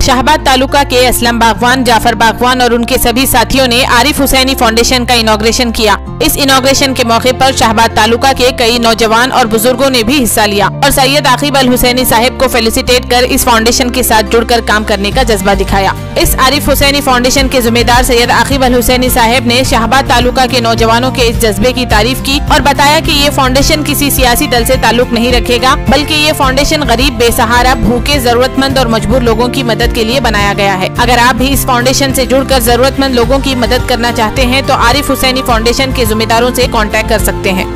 शाहबाद तालुका के असलम बागवान, जाफर बागवान और उनके सभी साथियों ने आरिफ हुसैनी फाउंडेशन का इनॉग्रेशन किया। इस इनॉग्रेशन के मौके पर शाहबाद तालुका के कई नौजवान और बुजुर्गों ने भी हिस्सा लिया और सैयद आकिब अल हुसैनी साहिब को फेलिसिटेट कर इस फाउंडेशन के साथ जुड़कर काम करने का जज्बा दिखाया। इस आरिफ हुसैनी फाउंडेशन के जिम्मेदार सैयद आकिब अल हुसैनी साहिब ने शाहबाद तालुका के नौजवानों के इस जज्बे की तारीफ की और बताया कि ये फाउंडेशन किसी सियासी दल से ताल्लुक नहीं रखेगा, बल्कि ये फाउंडेशन गरीब, बेसहारा, भूखे, जरूरतमंद और मजबूर लोगों की मदद के लिए बनाया गया है। अगर आप भी इस फाउंडेशन से जुड़कर जरूरतमंद लोगों की मदद करना चाहते हैं तो आरिफ हुसैनी फाउंडेशन के जिम्मेदारों से कांटेक्ट कर सकते हैं।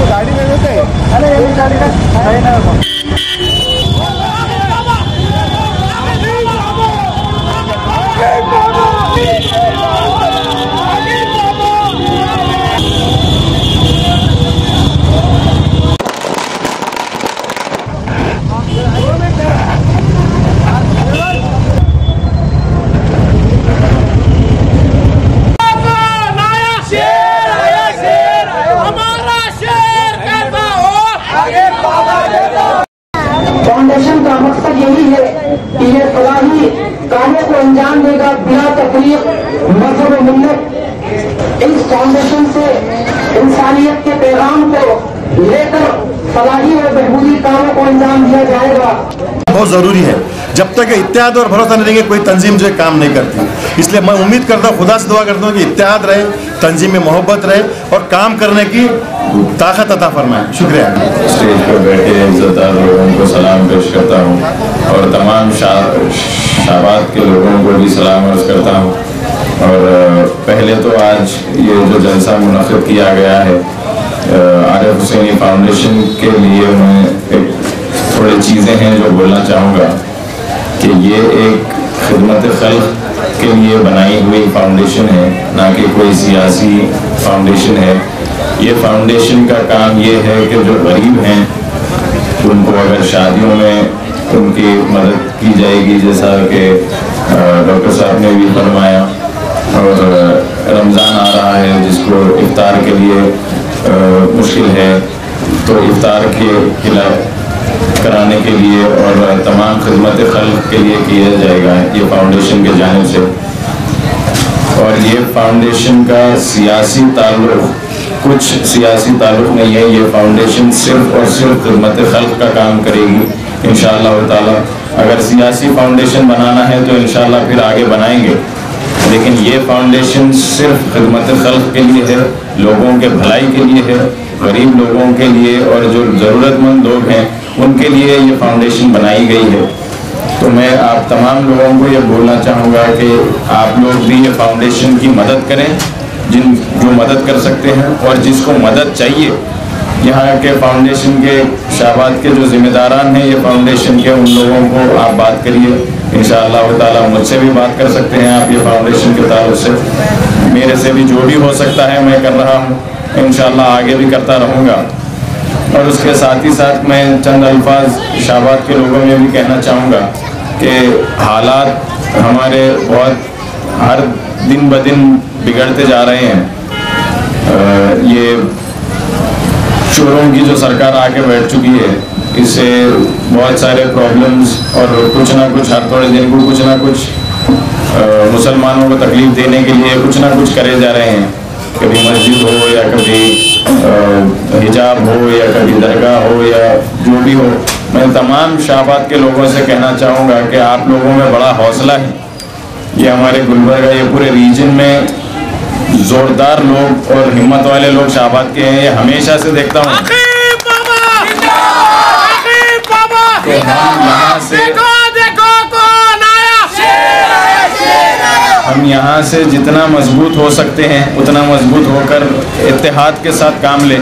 गाड़ी में होते हैं, अरे यही गाड़ी का है ना। फाउंडेशन का मकसद यही है कि ये फलाही कार्य को अंजाम देगा बिना तकलीफ, मजहब व मिल्लत। इस फाउंडेशन से इंसानियत के पैगाम को लेकर फलाही और बहबूदी कामों को अंजाम दिया जाएगा। बहुत जरूरी है। जब तक इत्तेहाद और भरोसा नहीं रहेंगे कोई तंजीम जो है काम नहीं करती। इसलिए मैं उम्मीद करता हूँ, खुदा से दुआ करता हूँ कि इत्तेहाद रहे, तंजीम में मोहब्बत रहे और काम करने की ताकत अता फरमाए। शुक्रिया। स्टेज पर बैठे इज्जतदार लोगों को सलाम पेश करता हूँ और तमाम शाहबाद के लोगों को भी सलाम अर्ज करता हूँ। और पहले तो आज ये जो जलसा मुनक़िद किया गया है आरिफ हुसैनी फाउंडेशन के लिए, मैं एक थोड़ी चीज़ें हैं जो बोलना चाहूँगा कि ये एक खिदमत खल्क़ के लिए बनाई हुई फाउंडेशन है, ना कि कोई सियासी फाउंडेशन है। ये फाउंडेशन का काम ये है कि जो गरीब हैं उनको अगर शादियों में उनकी मदद की जाएगी, जैसा कि डॉक्टर साहब ने भी फरमाया। और रमज़ान आ रहा है जिसको इफ्तार के लिए मुश्किल है, तो इफ्तार के कराने के लिए और तमाम खिदमत खल्क़ के लिए किया जाएगा ये फाउंडेशन के जानिब से। और ये फाउंडेशन का सियासी ताल्लुक़, कुछ सियासी ताल्लुक़ नहीं है। ये फाउंडेशन सिर्फ़ और सिर्फ खिदमत खल्क़ का काम करेगी इंशाअल्लाह ताला। अगर सियासी फाउंडेशन बनाना है तो इंशाअल्लाह फिर आगे बनाएंगे, लेकिन ये फाउंडेशन सिर्फ खिदमत खल्क़ के लिए है, लोगों के भलाई के लिए है, गरीब लोगों के लिए और जो ज़रूरतमंद लोग हैं उनके लिए ये फाउंडेशन बनाई गई है। तो मैं आप तमाम लोगों को ये बोलना चाहूँगा कि आप लोग भी ये फाउंडेशन की मदद करें, जो मदद कर सकते हैं, और जिसको मदद चाहिए यहाँ के फाउंडेशन के शाहबाद के जो ज़िम्मेदारान हैं ये फाउंडेशन के, उन लोगों को आप बात करिए। इंशाअल्लाह ताला मुझसे भी बात कर सकते हैं आप ये फाउंडेशन के ताल्लुक़ से, मेरे से भी जो भी हो सकता है मैं कर रहा हूँ, इंशाअल्लाह आगे भी करता रहूँगा। और उसके साथ ही साथ मैं चंद अल्फाज शाहबाद के लोगों में भी कहना चाहूँगा कि हालात हमारे बहुत हर दिन ब दिन बिगड़ते जा रहे हैं। ये चोरों की जो सरकार आके बैठ चुकी है, इससे बहुत सारे प्रॉब्लम्स और कुछ ना कुछ हर थोड़े दिन को कुछ ना कुछ मुसलमानों को तकलीफ़ देने के लिए कुछ ना कुछ करे जा रहे हैं। कभी मस्जिद हो या कभी हिजाब हो या कभी दरगाह हो या जो भी हो। मैं तमाम शाहबाद के लोगों से कहना चाहूँगा कि आप लोगों में बड़ा हौसला है। ये हमारे गुलबर्गा, ये पूरे रीजन में ज़ोरदार लोग और हिम्मत वाले लोग शाहबाद के हैं। ये हमेशा से देखता हूँ। हम यहाँ से जितना मजबूत हो सकते हैं उतना मजबूत होकर इत्तेहाद के साथ काम लें,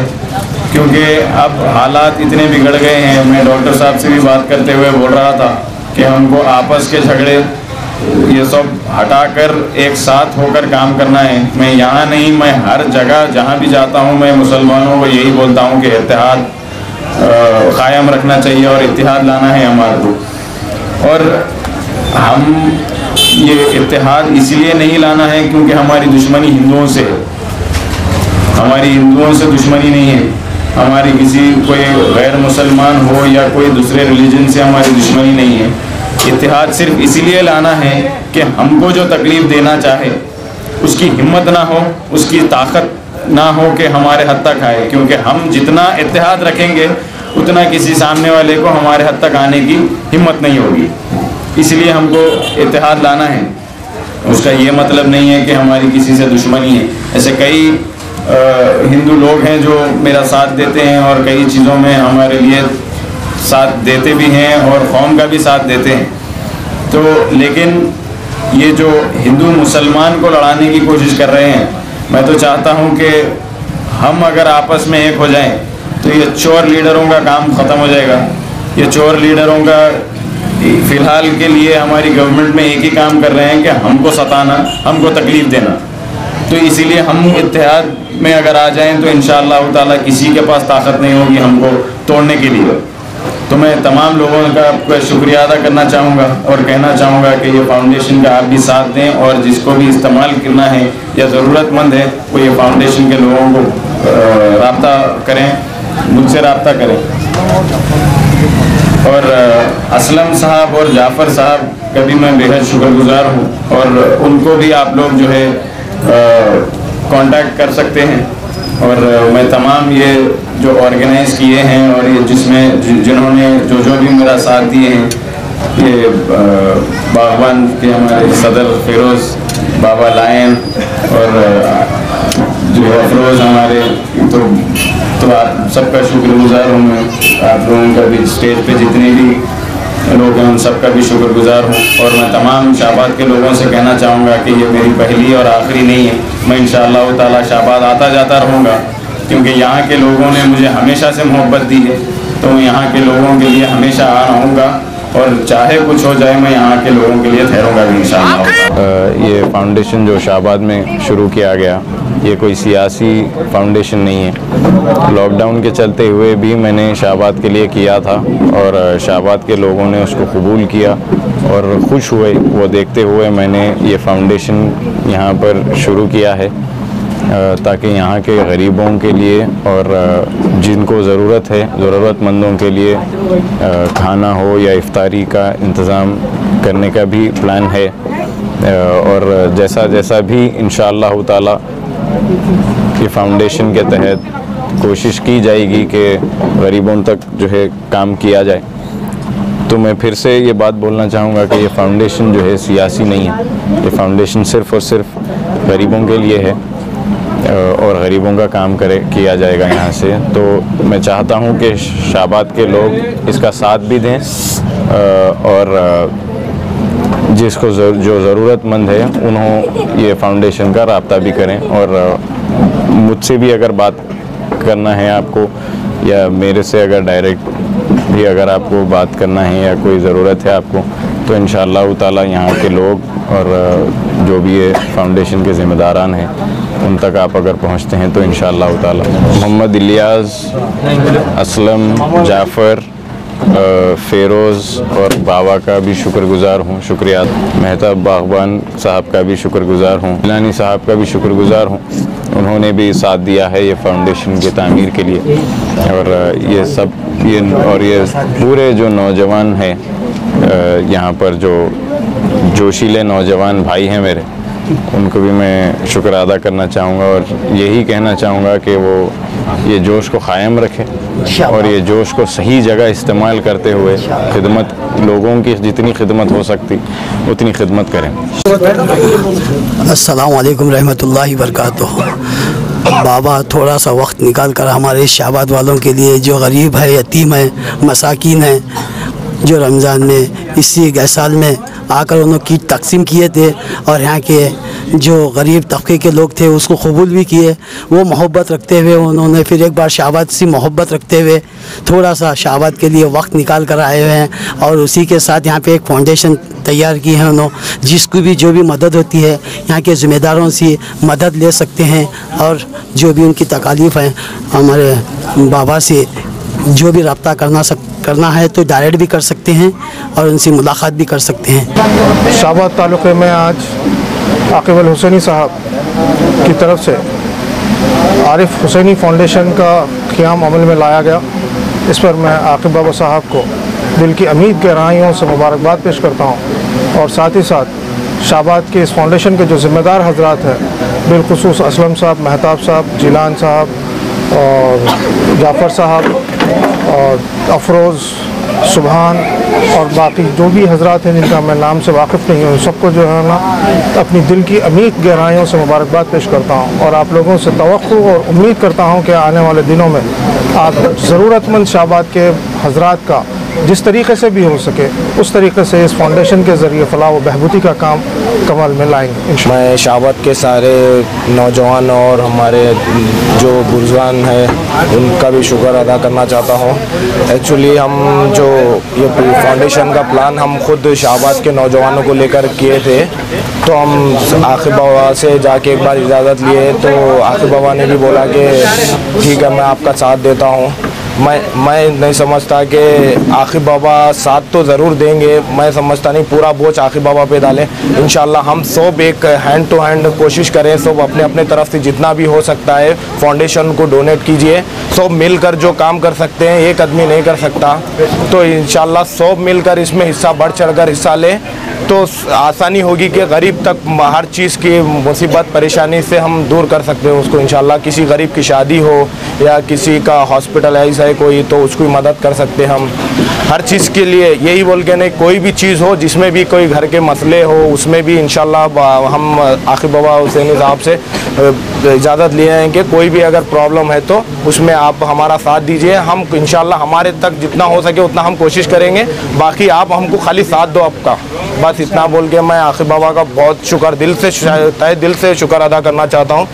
क्योंकि अब हालात इतने बिगड़ गए हैं। मैं डॉक्टर साहब से भी बात करते हुए बोल रहा था कि हमको आपस के झगड़े ये सब हटाकर एक साथ होकर काम करना है। मैं यहाँ नहीं, मैं हर जगह जहाँ भी जाता हूँ मैं मुसलमानों को यही बोलता हूँ कि इत्तेहाद कायम रखना चाहिए और इत्तेहाद लाना है हमारे को। और हम ये इत्तेहाद इसलिए नहीं लाना है क्योंकि हमारी दुश्मनी हिंदुओं से है, हमारी हिंदुओं से दुश्मनी नहीं है, हमारी किसी कोई गैर मुसलमान हो या कोई दूसरे रिलीजन से हमारी दुश्मनी नहीं है। इत्तेहाद सिर्फ इसलिए लाना है कि हमको जो तकलीफ़ देना चाहे उसकी हिम्मत ना हो, उसकी ताकत ना हो कि हमारे हद तक आए, क्योंकि हम जितना इत्तेहाद रखेंगे उतना किसी सामने वाले को हमारे हद तक आने की हिम्मत नहीं होगी। इसलिए हमको इत्तेहाद लाना है। उसका ये मतलब नहीं है कि हमारी किसी से दुश्मनी है। ऐसे कई हिंदू लोग हैं जो मेरा साथ देते हैं और कई चीज़ों में हमारे लिए साथ देते भी हैं और कौम का भी साथ देते हैं। तो लेकिन ये जो हिंदू मुसलमान को लड़ाने की कोशिश कर रहे हैं, मैं तो चाहता हूँ कि हम अगर आपस में एक हो जाएं तो ये चोर लीडरों का काम ख़त्म हो जाएगा। ये चोर लीडरों का फ़िलहाल के लिए हमारी गवर्नमेंट में एक ही काम कर रहे हैं कि हमको सताना, हमको तकलीफ़ देना। तो इसीलिए हम इत्तेहाद में अगर आ जाएं तो इंशाअल्लाह ताला किसी के पास ताकत नहीं होगी हमको तोड़ने के लिए। तो मैं तमाम लोगों का शुक्रिया अदा करना चाहूँगा और कहना चाहूँगा कि ये फाउंडेशन का आप भी साथ दें और जिसको भी इस्तेमाल करना है या ज़रूरतमंद है वो ये फाउंडेशन के लोगों को राब्ता करें, मुझसे राब्ता करें। और असलम साहब और जाफ़र साहब का भी मैं बेहद शुक्रगुज़ार हूँ और उनको भी आप लोग जो है कांटेक्ट कर सकते हैं। और मैं तमाम ये जो ऑर्गेनाइज़ किए हैं और ये जिसमें जिन्होंने जो भी मेरा साथ दिए हैं, ये बागवान के हमारे सदर फिरोज़ बाबा लायन और जो अफरोज़ हमारे, तो आप सबका शुक्रगुज़ार हूँ मैं। आप लोगों का भी स्टेज पे जितने भी लोग हैं उन सबका भी शुक्रगुज़ार हूँ। और मैं तमाम शाहबाद के लोगों से कहना चाहूँगा कि ये मेरी पहली और आखिरी नहीं है। मैं इंशाअल्लाह ताला शाहबाद आता जाता रहूँगा क्योंकि यहाँ के लोगों ने मुझे हमेशा से मोहब्बत दी है। तो मैं यहाँ के लोगों के लिए हमेशा आऊँगा और चाहे कुछ हो जाए मैं यहाँ के लोगों के लिए ठहरूँगा भी इंशाअल्लाह। ये फाउंडेशन जो शाहबाद में शुरू किया गया, ये कोई सियासी फाउंडेशन नहीं है। लॉकडाउन के चलते हुए भी मैंने शाहबाद के लिए किया था और शाहबाद के लोगों ने उसको कबूल किया और खुश हुए वो देखते हुए मैंने ये फाउंडेशन यहाँ पर शुरू किया है ताकि यहाँ के गरीबों के लिए और जिनको ज़रूरत है, ज़रूरतमंदों के लिए खाना हो या इफ्तारी का इंतज़ाम करने का भी प्लान है। और जैसा जैसा भी इंशाअल्लाह ताला ये फाउंडेशन के तहत कोशिश की जाएगी कि गरीबों तक जो है काम किया जाए। तो मैं फिर से ये बात बोलना चाहूँगा कि ये फाउंडेशन जो है सियासी नहीं है। ये फाउंडेशन सिर्फ़ और सिर्फ गरीबों के लिए है और गरीबों का काम किया जाएगा यहाँ से। तो मैं चाहता हूँ कि शाहबाद के लोग इसका साथ भी दें और जिसको जो ज़रूरतमंद है उन्हों ये फाउंडेशन का राब्ता भी करें। और मुझसे भी अगर बात करना है आपको या मेरे से अगर डायरेक्ट भी अगर आपको बात करना है या कोई ज़रूरत है आपको, तो इंशाअल्लाह ताला यहाँ के लोग और जो भी ये फाउंडेशन के ज़िम्मेदारान हैं उन तक आप अगर पहुँचते हैं तो इंशाअल्लाह ताला। मोहम्मद इलियास, असलम, जाफ़र, फ़िरोज़ और बाबा का भी शुक्रगुज़ार हूँ, शुक्रिया। मेहताब बागवान साहब का भी शुक्रगुज़ार हूँ, इलानी साहब का भी शुक्रगुज़ार हूँ। उन्होंने भी साथ दिया है ये फाउंडेशन के तामीर के लिए। और ये सब ये पूरे जो नौजवान हैं यहाँ पर जो जोशीले नौजवान भाई हैं मेरे, उनको भी मैं शुक्र अदा करना चाहूँगा और यही कहना चाहूँगा कि वो ये जोश को क़ायम रखें और ये जोश को सही जगह इस्तेमाल करते हुए खिदमत, लोगों की जितनी खिदमत हो सकती उतनी खिदमत करें। अस्सलाम वालेकुम रहमतुल्लाहि व बरकातुहू। बाबा थोड़ा सा वक्त निकाल कर हमारे शाहबाद वालों के लिए जो गरीब है, यतीम है, मसाकीन है, जो रमज़ान में इसी गए साल में आकर उन्होंने कीट तकसीम किए थे और यहाँ के जो गरीब तबके के लोग थे उसको कबूल भी किए। वो मोहब्बत रखते हुए उन्होंने फिर एक बार शाहबाद से मोहब्बत रखते हुए थोड़ा सा शाहबाद के लिए वक्त निकाल कर आए हुए हैं और उसी के साथ यहाँ पे एक फाउंडेशन तैयार की है उन्होंने, जिसको भी जो भी मदद होती है यहाँ के ज़िम्मेदारों से मदद ले सकते हैं और जो भी उनकी तकालीफ़ हैं हमारे बाबा से जो भी रब्ता करना है तो डायरेक्ट भी कर सकते हैं और उनसे मुलाकात भी कर सकते हैं। शाहबाद तालुक़े में आज आकिब अल हुसैनी साहब की तरफ से आरिफ हुसैनी फाउंडेशन का क़याम अमल में लाया गया। इस पर मैं आकिब बाबा साहब को दिल की अमीद गहराइयों से मुबारकबाद पेश करता हूँ और साथ ही साथ शाहबाद के इस फाउंडेशन के जो ज़िम्मेदार हजरात हैं, बिलखुसूस असलम साहब, महताब साहब, जिलान साहब और जाफ़र साहब और अफरोज़, सुबहान और बाकी जो भी हजरात हैं जिनका मैं नाम से वाकिफ़ नहीं हूँ, सबको जो है ना अपनी दिल की अमीद गहराइयों से मुबारकबाद पेश करता हूँ और आप लोगों से तवक्कुल और उम्मीद करता हूँ कि आने वाले दिनों में आप ज़रूरतमंद शाहबाद के हजरात का जिस तरीके से भी हो सके उस तरीके से इस फाउंडेशन के ज़रिए फलाह व बहबूदी का काम कमल में लाएंगे। मैं शाहबाद के सारे नौजवान और हमारे जो बुजुर्गान हैं उनका भी शुक्र अदा करना चाहता हूँ। एक्चुअली हम जो ये फाउंडेशन का प्लान हम खुद शाहबाद के नौजवानों को लेकर किए थे, तो हम आकिब बाबा से जाके एक बार इजाज़त लिए तो आकिब बाबा ने भी बोला कि ठीक है मैं आपका साथ देता हूँ। मैं नहीं समझता कि आकिब बाबा साथ तो ज़रूर देंगे, मैं समझता नहीं पूरा बोझ आकिब बाबा पे डालें। इंशाल्लाह हम सब एक हैंड टू हैंड कोशिश करें, सब अपने अपने तरफ से जितना भी हो सकता है फाउंडेशन को डोनेट कीजिए। सब मिलकर जो काम कर सकते हैं, एक आदमी नहीं कर सकता, तो इंशाल्लाह सब मिलकर इसमें हिस्सा बढ़ चढ़कर हिस्सा लें तो आसानी होगी कि गरीब तक हर चीज़ की मुसीबत परेशानी से हम दूर कर सकते हैं उसको। इंशाल्लाह किसी गरीब की शादी हो या किसी का हॉस्पिटलाइज है कोई, तो उसकी मदद कर सकते हैं हम। हर चीज़ के लिए यही बोल के नहीं, कोई भी चीज़ हो जिसमें भी कोई घर के मसले हो उसमें भी इंशाल्लाह हम आकिब बाबा हुसैनी साहब से इजाज़त लिए हैं कि कोई भी अगर प्रॉब्लम है तो उसमें आप हमारा साथ दीजिए। हम इंशाल्लाह हमारे तक जितना हो सके उतना हम कोशिश करेंगे, बाकी आप हमको खाली साथ दो आपका। बस इतना बोल के मैं आकिब बाबा का बहुत शुक्र तहे दिल से शुक्र अदा करना चाहता हूँ।